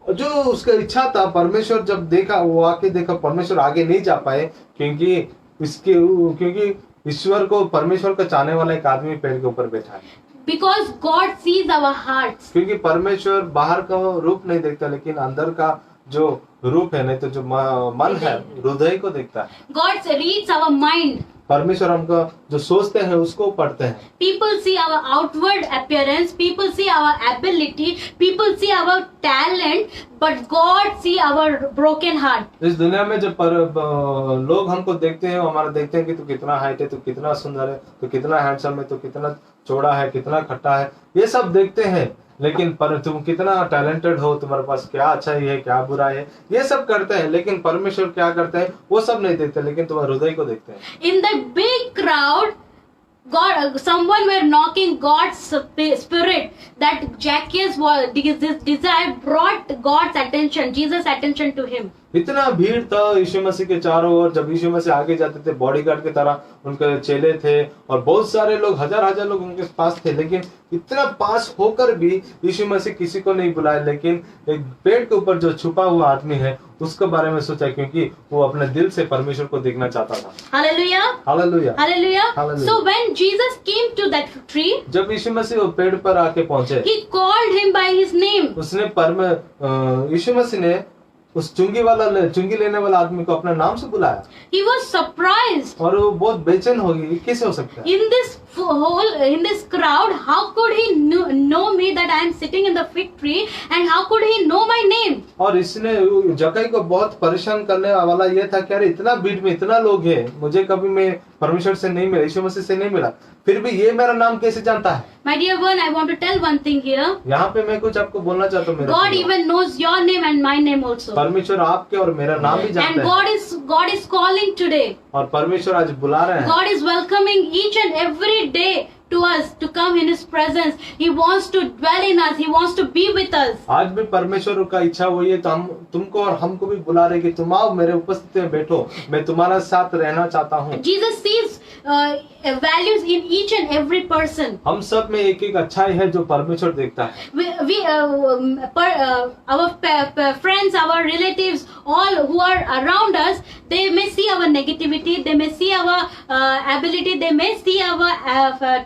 [SPEAKER 3] जो उसका इच्छा था, परमेश्वर जब देखा, वो आके देखा, परमेश्वर आगे नहीं जा पाए क्योंकि ईश्वर को, परमेश्वर को चाहने वाला एक आदमी पेड़ के ऊपर बैठा है।
[SPEAKER 1] Because God sees our hearts.
[SPEAKER 3] क्योंकि परमेश्वर बाहर का रूप नहीं देखता, लेकिन अंदर का जो रूप है, नहीं तो जो मन है, हृदय को देखता है।
[SPEAKER 1] God reads our mind.
[SPEAKER 3] परमेश्वर हमको जो सोचते हैं उसको पढ़ते हैं।
[SPEAKER 1] People see our outward appearance, people see our ability, people see our talent, but God see our broken heart.
[SPEAKER 3] इस दुनिया में जब लोग हमको देखते हैं, हमारा देखते हैं कि तू कितना हाइट है, तू कितना सुंदर है, तू कितना हैंडसम है, तू कितना चौड़ा है, कितना खट्टा है, ये सब देखते हैं, लेकिन पर तुम कितना टैलेंटेड हो, तुम्हारे पास क्या अच्छाई है, क्या बुराई है, ये सब करते हैं, लेकिन परमेश्वर क्या करते हैं वो सब नहीं देखते, लेकिन तुम्हारे हृदय को देखते हैं।
[SPEAKER 1] In the big crowd, someone were knocking God's spirit, that Zacchaeus was, this desire brought God's attention, Jesus' attention to him.
[SPEAKER 3] इतना भीड़ था यीशु मसीह के चारों ओर, जब यीशु मसीह आगे जाते थे बॉडीगार्ड की तरह उनके चेले थे और बहुत सारे लोग, हजार लोग उनके पास थे, लेकिन इतना पास होकर भी यीशु मसीह किसी को नहीं बुलाया, लेकिन एक पेड़ के ऊपर जो छुपा हुआ आदमी है उसके बारे में सोचा, क्योंकि वो अपने दिल से परमेश्वर को देखना चाहता था।
[SPEAKER 1] Hallelujah.
[SPEAKER 3] Hallelujah,
[SPEAKER 1] Hallelujah.
[SPEAKER 3] Hallelujah.
[SPEAKER 1] So when Jesus came to that tree,
[SPEAKER 3] जब यीशु मसीह वो पेड़ पर आके पहुंचे,
[SPEAKER 1] he called him by his name.
[SPEAKER 3] उसने यीशु मसीह ने उस चुंगी लेने वाला आदमी को अपने नाम से बुलाया
[SPEAKER 1] He was surprised.
[SPEAKER 3] और वो बहुत बेचैन हो गई, कैसे हो सकता है?
[SPEAKER 1] In this crowd, how could he know me that I am sitting in the fig tree, and how could he know my name?
[SPEAKER 3] और इसने जक्कई को बहुत परेशान करने वाला ये था कि अरे इतना भीड़ में इतना लोग है, मुझे कभी मैं परमेश्वर से नहीं मिला, यीशु मसीह से नहीं मिला, फिर भी ये मेरा नाम कैसे जानता है?
[SPEAKER 1] My dear one, I want to tell one thing here.
[SPEAKER 3] यहाँ पे मैं कुछ आपको बोलना चाहता हूँ मेरे
[SPEAKER 1] God
[SPEAKER 3] प्रिय।
[SPEAKER 1] even knows your name and my name also.
[SPEAKER 3] परमेश्वर आपके और मेरा नाम भी
[SPEAKER 1] And
[SPEAKER 3] जानता है
[SPEAKER 1] God is calling today.
[SPEAKER 3] और परमेश्वर आज बुला रहे हैं।
[SPEAKER 1] God is welcoming each and every day to us to come in His presence. He wants to dwell in us. He wants to be with us.
[SPEAKER 3] आज भी परमेश्वर का इच्छा वही है, तो हम तुमको और हमको भी बुला रहे कि तुम आओ मेरे उपस्थिति में बैठो, मैं तुम्हारा साथ रहना चाहता हूँ।
[SPEAKER 1] Jesus sees values in each and every person.
[SPEAKER 3] हम सब में एक एक अच्छाई है जो परमेश्वर देखता है।
[SPEAKER 1] Our friends, our relatives, all who are around us, they may see our negativity, they may see our ability, they may see our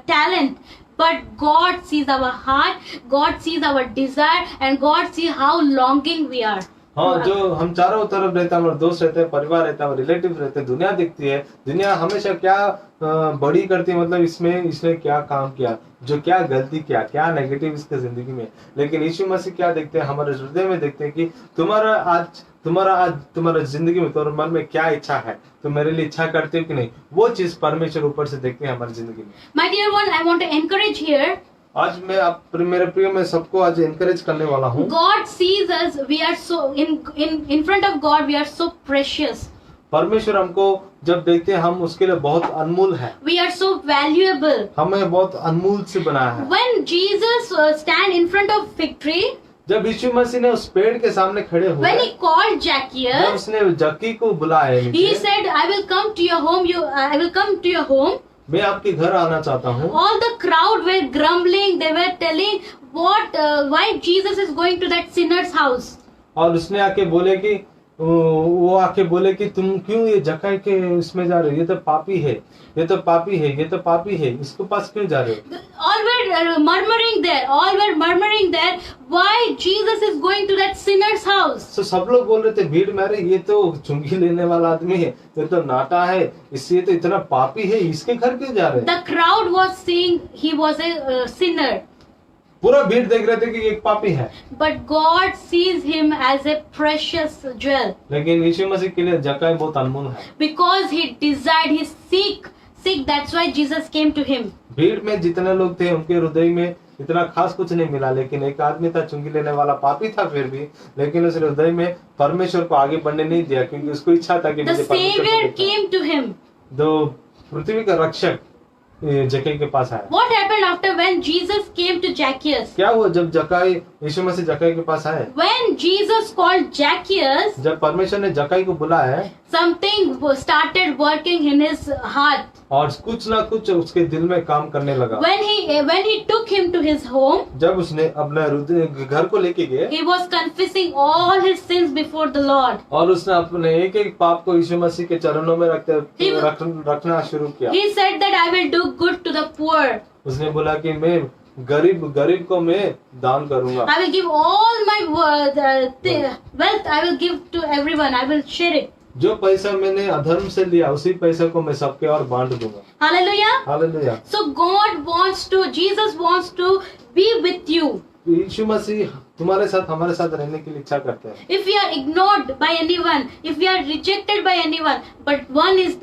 [SPEAKER 1] talent. But God sees our heart, God sees our desire, and God sees how longing we are.
[SPEAKER 3] हाँ, जो हम चारों तरफ रहते हैं, हमारे दोस्त रहते हैं, परिवार रहता है, हमारे रिलेटिव रहते हैं, दुनिया दिखती है, दुनिया हमेशा क्या बड़ी करती है, मतलब इसने क्या काम किया, जो क्या गलती किया, क्या नेगेटिव इसके जिंदगी में। लेकिन यीशु मसीह क्या देखते हैं, हमारे हृदय में देखते हैं कि तुम्हारा जिंदगी में, तुम्हारे मन में क्या इच्छा है, तुम मेरे लिए इच्छा करते हो कि नहीं, वो चीज परमेश्वर ऊपर से देखते हैं हमारी जिंदगी में।
[SPEAKER 1] My dear one, I want to encourage here.
[SPEAKER 3] आज मैं मेरे प्रिय में सबको आज एनकरेज करने वाला हूँ।
[SPEAKER 1] God sees us. We are so in front of God. We are so precious.
[SPEAKER 3] परमेश्वर हमको जब देखते हैं, हम उसके लिए बहुत अनमोल है,
[SPEAKER 1] We are so valuable.
[SPEAKER 3] हमें बहुत अनमोल से बनाया है।
[SPEAKER 1] When Jesus stand in front of fig tree,
[SPEAKER 3] जब यीशु मसीह ने उस पेड़ के सामने खड़े हुए,
[SPEAKER 1] when He called
[SPEAKER 3] जब
[SPEAKER 1] Zacchaeus,
[SPEAKER 3] उसने जक्की को बुलाया
[SPEAKER 1] He
[SPEAKER 3] नीचे,
[SPEAKER 1] said, "I will come to your home. I will come to your home."
[SPEAKER 3] मैं आपके घर आना चाहता हूँ।
[SPEAKER 1] All the crowd were grumbling. They were telling why Jesus is going to that sinner's house.
[SPEAKER 3] और उसने आके बोले कि वो आके बोले कि तुम क्यों ये जक्कई के इसमें जा रहे हो, ये तो पापी है, ये तो पापी है, ये तो पापी है, इसके पास क्यों जा रहे हो?
[SPEAKER 1] All were murmuring there. All were murmuring there. Why Jesus is going to that sinner's house?
[SPEAKER 3] तो सब लोग बोल रहे थे भीड़ में, अरे ये तो चुंगी लेने वाला आदमी है, ये तो नाटा है, इससे तो इतना पापी है, इसके घर क्यों जा रहे हैं?
[SPEAKER 1] The crowd was saying he was a sinner.
[SPEAKER 3] पूरा भीड़ देख रहे थे कि एक पापी है,
[SPEAKER 1] But God sees him as a precious jewel.
[SPEAKER 3] लेकिन यीशु मसीह के लिए जक्कई बहुत अनमोल है।
[SPEAKER 1] Because he desired, he seek. That's why Jesus came to him.
[SPEAKER 3] भीड़ में जितने लोग थे उनके हृदय में इतना खास कुछ नहीं मिला, लेकिन एक आदमी था, चुंगी लेने वाला, पापी था फिर भी, लेकिन उस हृदय में परमेश्वर को आगे बढ़ने नहीं दिया, क्योंकि उसको इच्छा था कि
[SPEAKER 1] The
[SPEAKER 3] मुझे परमेश्वर
[SPEAKER 1] Savior
[SPEAKER 3] को देखना है।
[SPEAKER 1] came to him.
[SPEAKER 3] तो पृथ्वी का रक्षक जक्कई के पास आया।
[SPEAKER 1] What happened after when Jesus came to Zacchaeus?
[SPEAKER 3] क्या हुआ जब जक्कई, यीशु मसीह जक्कई के पास आए?
[SPEAKER 1] When Jesus called Zacchaeus,
[SPEAKER 3] जब परमेश्वर ने जक्कई को बुलाया है,
[SPEAKER 1] something started working in his heart.
[SPEAKER 3] और कुछ ना कुछ उसके दिल में काम करने लगा।
[SPEAKER 1] When he took him to his home,
[SPEAKER 3] जब उसने अपने घर को लेके गए,
[SPEAKER 1] he was confessing all his sins before the Lord.
[SPEAKER 3] और उसने अपने एक एक पाप को यीशु मसीह के चरणों में रखना शुरू किया।
[SPEAKER 1] He said that I will do good to the poor.
[SPEAKER 3] उसने बोला कि मैं गरीब को मैं दान करूंगा।
[SPEAKER 1] I will give all my wealth. I will give to everyone. I will share it.
[SPEAKER 3] जो पैसा मैंने अधर्म से लिया, उसी पैसे को मैं सबके और बांट दूंगा।
[SPEAKER 1] Hallelujah.
[SPEAKER 3] Hallelujah.
[SPEAKER 1] So Jesus wants to be with you.
[SPEAKER 3] यीशु मसीह तुम्हारे साथ, हमारे साथ रहने की इच्छा करते हैं।
[SPEAKER 1] If we are ignored by anyone, if we are rejected by anyone, but one is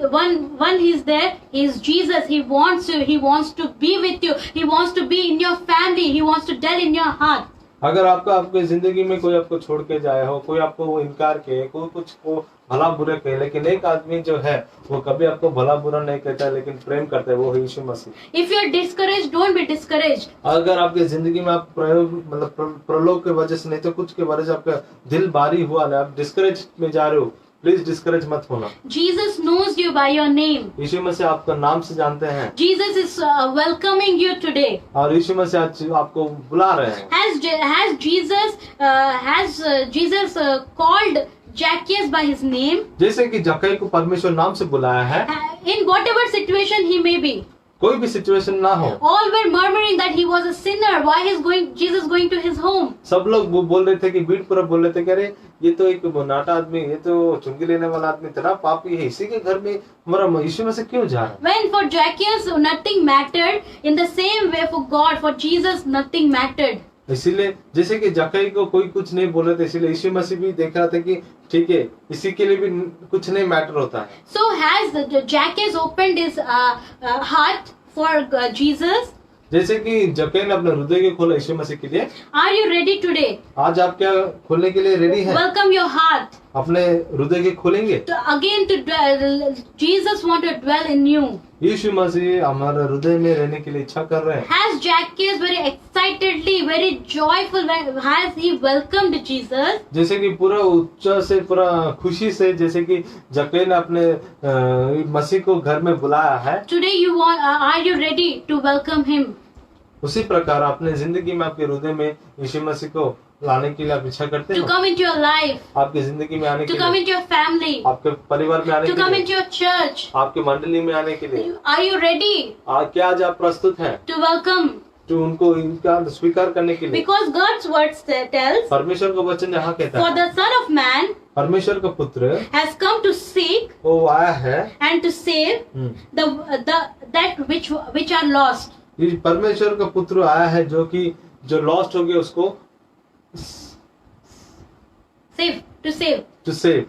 [SPEAKER 1] there, he is Jesus. He wants you. He wants to be with you. He wants to be in your family. He wants to dwell in your heart.
[SPEAKER 3] अगर आपके जिंदगी में कोई आपको छोड़ के जाए हो, कोई आपको वो इनकार किए, कोई कुछ को भला बुरा कहे, लेकिन एक आदमी जो है वो कभी आपको भला बुरा नहीं कहता है, लेकिन प्रेम करता है, वो है यीशु मसीह।
[SPEAKER 1] If you are discouraged, don't be discouraged.
[SPEAKER 3] अगर आपके जिंदगी में आप प्रलोभ के वजह से, नहीं तो कुछ के वजह से आपका दिल भारी हुआ ना, आप डिस्करेज में जा रहे हो, प्लीज डिस्करेज मत होना।
[SPEAKER 1] Jesus knows you by your name.
[SPEAKER 3] यीशु मसीह आपका नाम से जानते हैं,
[SPEAKER 1] Jesus is welcoming you today.
[SPEAKER 3] और यीशु मसीह आज आपको बुला रहे हैं।
[SPEAKER 1] Has Jesus called Zacchaeus by his name?
[SPEAKER 3] जैसे कि जक्कई को परमेश्वर नाम से बुलाया है,
[SPEAKER 1] In whatever situation he may be.
[SPEAKER 3] कोई भी सिचुएशन ना हो,
[SPEAKER 1] All were murmuring that he was a sinner. Why is Jesus going to his home?
[SPEAKER 3] सब लोग वो बोल रहे थे कि भीड़ पूरा बोल रहे थे कि अरे ये तो एक नाटा आदमी, ये तो चुंगी लेने वाला आदमी, इतना पापी है, इसी के घर में हमारा यीशु में से क्यों जा रहा है?
[SPEAKER 1] When for Zacchaeus nothing mattered, in the same way for God, for Jesus nothing mattered.
[SPEAKER 3] इसीलिए जैसे कि जक्कई को कोई कुछ नहीं बोल रहे थे, इसीलिए यीशु मसीह भी देख रहा था कि ठीक है, इसी के लिए भी कुछ नहीं मैटर होता है।
[SPEAKER 1] So has Zacchaeus opened his heart for Jesus?
[SPEAKER 3] जैसे कि जक्कई ने अपने हृदय को खोला यीशु मसीह के लिए,
[SPEAKER 1] Are you ready today?
[SPEAKER 3] आज आप क्या खोलने के लिए रेडी हैं?
[SPEAKER 1] Welcome your heart.
[SPEAKER 3] अपने हृदय के खोलेंगे?
[SPEAKER 1] Again to dwell, Jesus want to dwell in you.
[SPEAKER 3] यीशु मसीह हमारे हृदय में रहने के लिए इच्छा कर रहे हैं।
[SPEAKER 1] Has Zacchaeus very excitedly, very joyful, has he welcomed Jesus?
[SPEAKER 3] जैसे कि पूरा उत्साह से, पूरा खुशी से, जैसे कि जक्कई ने अपने मसीह को घर में बुलाया है,
[SPEAKER 1] Today you want, are you ready to welcome him?
[SPEAKER 3] उसी प्रकार अपने जिंदगी में, आपके हृदय में यीशु मसीह को लाने के लिए आप इच्छा करते
[SPEAKER 1] To
[SPEAKER 3] हो?
[SPEAKER 1] come into your life,
[SPEAKER 3] आपकी जिंदगी में आने
[SPEAKER 1] to
[SPEAKER 3] के
[SPEAKER 1] come
[SPEAKER 3] लिए,
[SPEAKER 1] into your family,
[SPEAKER 3] आपके परिवार में आने
[SPEAKER 1] to
[SPEAKER 3] के
[SPEAKER 1] come
[SPEAKER 3] लिए,
[SPEAKER 1] into your church.
[SPEAKER 3] आपके मंडली में आने के लिए,
[SPEAKER 1] Are you ready
[SPEAKER 3] क्या आज आप प्रस्तुत हैं
[SPEAKER 1] to welcome?
[SPEAKER 3] तो उनको इनका स्वीकार करने के लिए?
[SPEAKER 1] Because God's word tells,
[SPEAKER 3] परमेश्वर का वचन यहाँ कहता
[SPEAKER 1] for
[SPEAKER 3] है,
[SPEAKER 1] the Son of Man
[SPEAKER 3] परमेश्वर का पुत्र
[SPEAKER 1] has come to seek
[SPEAKER 3] वो आया है,
[SPEAKER 1] and to save that which are lost.
[SPEAKER 3] ये परमेश्वर का पुत्र आया है जो लॉस्ट हो गया उसको
[SPEAKER 1] To save.
[SPEAKER 3] To save.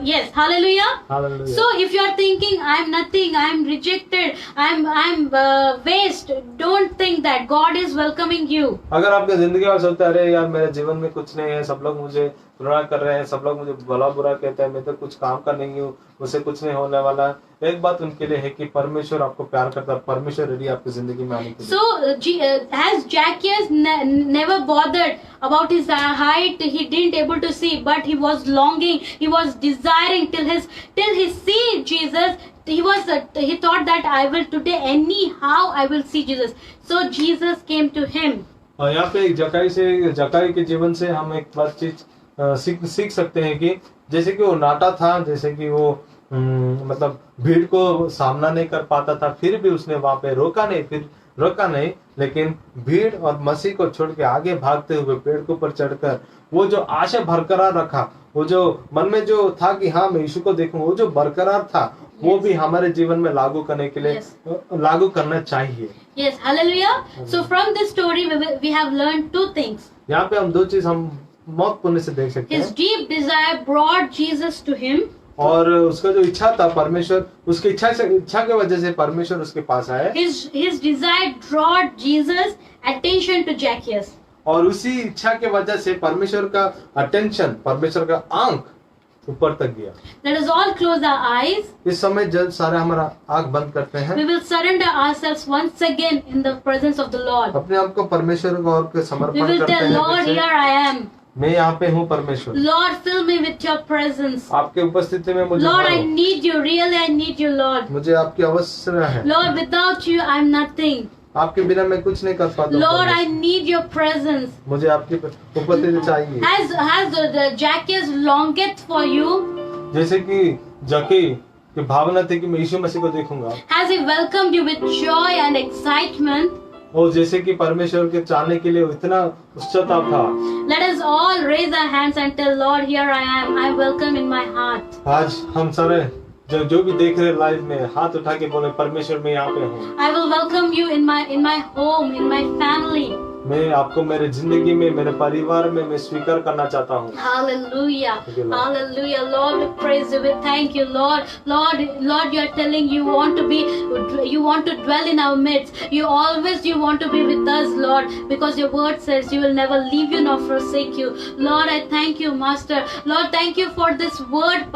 [SPEAKER 1] Yes, hallelujah.
[SPEAKER 3] Hallelujah.
[SPEAKER 1] So if you are thinking I am nothing, I am rejected, I am waste, don't think that God is welcoming you.
[SPEAKER 3] अगर आपके जिंदगी में सोचते हैं अरे यार मेरे जीवन में कुछ नहीं है, सब लोग मुझे घृणा कर रहे हैं, सब लोग मुझे भला बुरा कहते हैं, मैं तो कुछ काम का नहीं हूँ, मुझसे कुछ नहीं होने वाला है, एक बात उनके लिए है कि परमेश्वर आपको प्यार करता है, परमेश्वर रेडी आपकी जिंदगी में आने के लिए।
[SPEAKER 1] So has Zacchaeus never bothered about his height, he didn't able to see, but he was longing, he was desiring till he see Jesus. He thought that I will today anyhow I will see Jesus. So Jesus came to him.
[SPEAKER 3] और यहाँ पे जक्कई के जीवन से हम एक बात चीज सीख सकते हैं कि जैसे कि वो नाटा था, जैसे कि वो मतलब भीड़ को सामना नहीं कर पाता था, फिर भी उसने वहां पे रोका नहीं, लेकिन भीड़ और मसीह को छोड़ के आगे भागते हुए पेड़ के ऊपर चढ़कर वो जो आशा बरकरार रखा, वो जो मन में जो था कि हाँ मैं यीशु को देखूं, वो जो बरकरार था, वो भी हमारे जीवन में लागू करने के लिए लागू करना चाहिए।
[SPEAKER 1] Yes, hallelujah. So from this story we have learned two things.
[SPEAKER 3] यहाँ पे हम दो चीज हम मौत पुण्य से देख सकते
[SPEAKER 1] His
[SPEAKER 3] हैं।
[SPEAKER 1] deep desire brought Jesus to him.
[SPEAKER 3] और उसका जो इच्छा था, परमेश्वर उसकी इच्छा के वजह से परमेश्वर उसके पास आया।
[SPEAKER 1] His desire brought Jesus attention to Zacchaeus.
[SPEAKER 3] और उसी इच्छा के वजह से परमेश्वर का अटेंशन, परमेश्वर का आंख ऊपर तक गया।
[SPEAKER 1] Let us all close our eyes.
[SPEAKER 3] इस समय जब सारे हमारा आंख बंद करते हैं,
[SPEAKER 1] We will surrender ourselves once again in the presence of the Lord.
[SPEAKER 3] अपने आप को परमेश्वर को और
[SPEAKER 1] We
[SPEAKER 3] समर्पण
[SPEAKER 1] will
[SPEAKER 3] करते
[SPEAKER 1] tell, Lord,
[SPEAKER 3] हैं।
[SPEAKER 1] here I am.
[SPEAKER 3] मैं यहाँ पे हूँ परमेश्वर,
[SPEAKER 1] Lord, fill me with your presence.
[SPEAKER 3] आपके उपस्थिति में मुझे
[SPEAKER 1] Lord, I
[SPEAKER 3] भरो।
[SPEAKER 1] need you. Really, I need you, Lord.
[SPEAKER 3] मुझे आपकी आवश्यकता है।
[SPEAKER 1] Lord, without you, I'm nothing.
[SPEAKER 3] आपके बिना मैं कुछ नहीं कर पाता।
[SPEAKER 1] Lord, I need your presence.
[SPEAKER 3] मुझे आपकी उपस्थिति चाहिए।
[SPEAKER 1] Has the Zacchaeus longeth for you?
[SPEAKER 3] जैसे कि जक्कई की भावना थी कि मैं यीशु मसीह को देखूंगा,
[SPEAKER 1] Has he welcomed you with joy and excitement?
[SPEAKER 3] और जैसे कि परमेश्वर के चाहने के लिए इतना उत्सुकता था।
[SPEAKER 1] Let us all raise our hands and tell, Lord, here I am. I welcome in my heart.
[SPEAKER 3] आज हम सारे जो भी देख रहे लाइव में हाथ उठा के बोले, परमेश्वर मैं यहाँ पे हूँ।
[SPEAKER 1] I will welcome you in my home, in my family.
[SPEAKER 3] मैं आपको मेरे जिंदगी में, मेरे परिवार में मैं स्वीकार करना चाहता हूँ।
[SPEAKER 1] Hallelujah.
[SPEAKER 3] Thank you, Lord.
[SPEAKER 1] Hallelujah. Lord, we praise you. We thank you, Lord. Lord, you are telling you want to dwell in our midst. You want to be with us, Lord, because your word says you will never leave you nor forsake you. Lord, I thank you, Master. Lord, thank you for this word,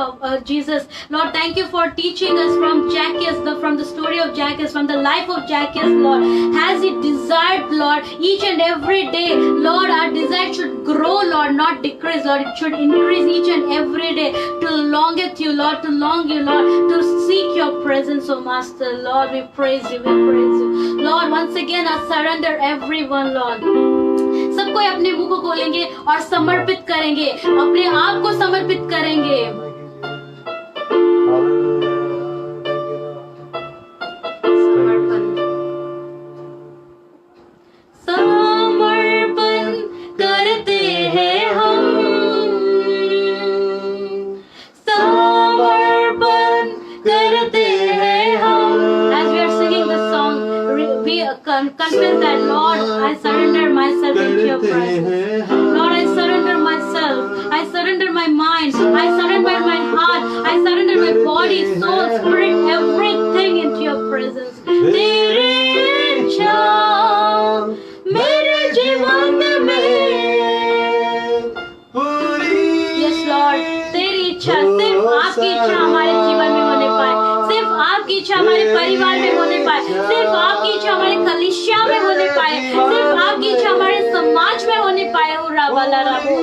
[SPEAKER 1] Jesus. Lord, thank you for teaching us from Zacchaeus, from the story of Zacchaeus, from the life of Zacchaeus, Lord. Has he desired, Lord, each and every day, Lord, our desire should grow, Lord, not decrease, Lord. It should increase each and every day to longeth you, Lord, to long you, Lord, to seek your presence, oh Master. Lord, we praise you, we praise you. Lord, once again, I surrender everyone, Lord. सब कोई अपने मुंह को खोलेंगे और समर्पित करेंगे, अपने आप को समर्पित करेंगे। समर्पण। confess that, Lord, I surrender myself into your presence. Lord, I surrender myself. I surrender my mind. I surrender my heart. I surrender my body, soul, spirit, everything into your presence. तेरी इच्छा मेरे जीवन में. Yes, Lord. तेरी इच्छा, सिर्फ आपकी इच्छा हमारे जीवन में होने पाए. सिर्फ आपकी इच्छा हमारे परिवार में होने पाए. सिर्फ आपकी इच्छा हमारे कलीसिया में होने पाए. सिर्फ आपकी इच्छा हमारे समाज में होने पाए. ओ राबाला राबो,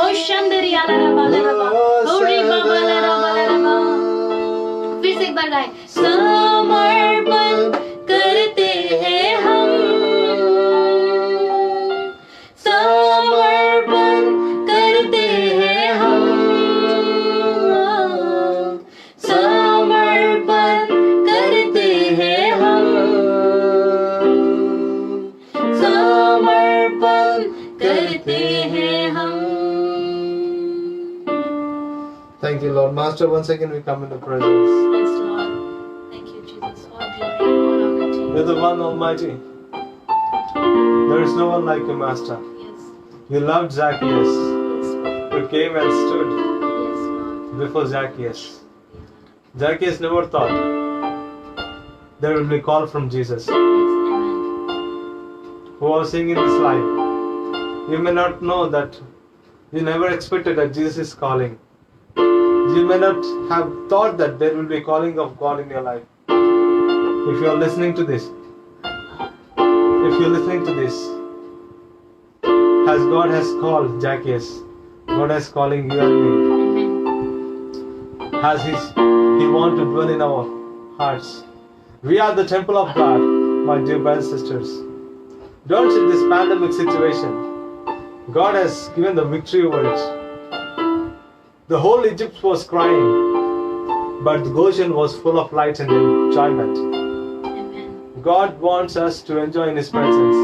[SPEAKER 1] ओ शंदरिया राबाला राबा, ओ रिबाबाला राबाला राबा. फिर से एक बार गाएं. समर्पण करते हैं हम. समर्पण करते हैं हम. समर्पण करते हैं हम. समर्पण करते हैं हम.
[SPEAKER 3] Thank you, Lord. Master, once again we come in the presence.
[SPEAKER 1] Yes, Lord. Thank you, Jesus. All glory, all honor to you.
[SPEAKER 3] You're the one Almighty. There is no one like you, Master.
[SPEAKER 1] Yes.
[SPEAKER 3] You loved Zacchaeus.
[SPEAKER 1] Yes, Lord.
[SPEAKER 3] You came and stood
[SPEAKER 1] Yes, Lord.
[SPEAKER 3] before Zacchaeus. Zacchaeus never thought there will be a call from Jesus.
[SPEAKER 1] Yes, amen.
[SPEAKER 3] Who was seeing in this life? You may not know that you never expected that Jesus is calling. You may not have thought that there will be a calling of God in your life. If you are listening to this, as God has called Zacchaeus, God is calling you and me.
[SPEAKER 1] Amen.
[SPEAKER 3] As He wants to dwell in our hearts. We are the temple of God, my dear brothers and sisters. Don't see this pandemic situation. God has given the victory over it. The whole Egypt was crying, but Goshen was full of light and enjoyment.
[SPEAKER 1] Amen.
[SPEAKER 3] God wants us to enjoy in His presence.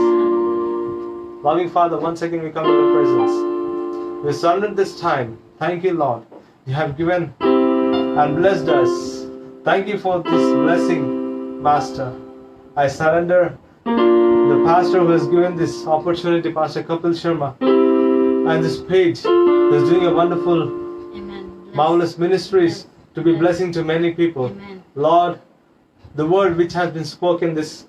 [SPEAKER 3] Loving Father, once again we come to the presence. We surrender this time. Thank you, Lord. You have given and blessed us. Thank you for this blessing, Master. I surrender the pastor who has given this opportunity, Pastor Kapil Sharma, and this page who is doing a wonderful,
[SPEAKER 1] Amen.
[SPEAKER 3] marvelous ministries to be blessing to many people.
[SPEAKER 1] Amen.
[SPEAKER 3] Lord, the word which has been spoken this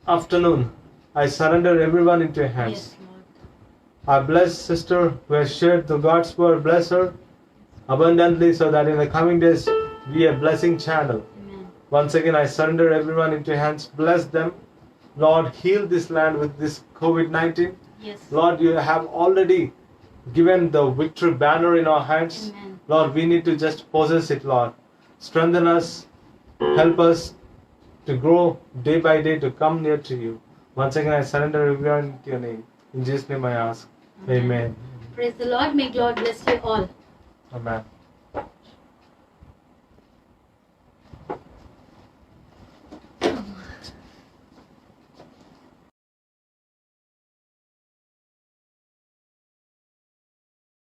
[SPEAKER 3] afternoon, I surrender everyone into your hands.
[SPEAKER 1] Yes, Lord.
[SPEAKER 3] I bless sister who has shared the God's word. Bless her abundantly so that in the coming days be a blessing channel.
[SPEAKER 1] Amen.
[SPEAKER 3] Once again, I surrender everyone into your hands. Bless them. Lord, heal this land with this COVID-19.
[SPEAKER 1] Yes.
[SPEAKER 3] Lord, you have already given the victory banner in our hands.
[SPEAKER 1] Amen.
[SPEAKER 3] Lord, we need to just possess it, Lord. Strengthen us. Help us to grow day by day to come near to you. Once again, I surrender everyone to your name. In Jesus' name I ask. Amen.
[SPEAKER 1] Praise the Lord. May God bless you all.
[SPEAKER 3] Amen.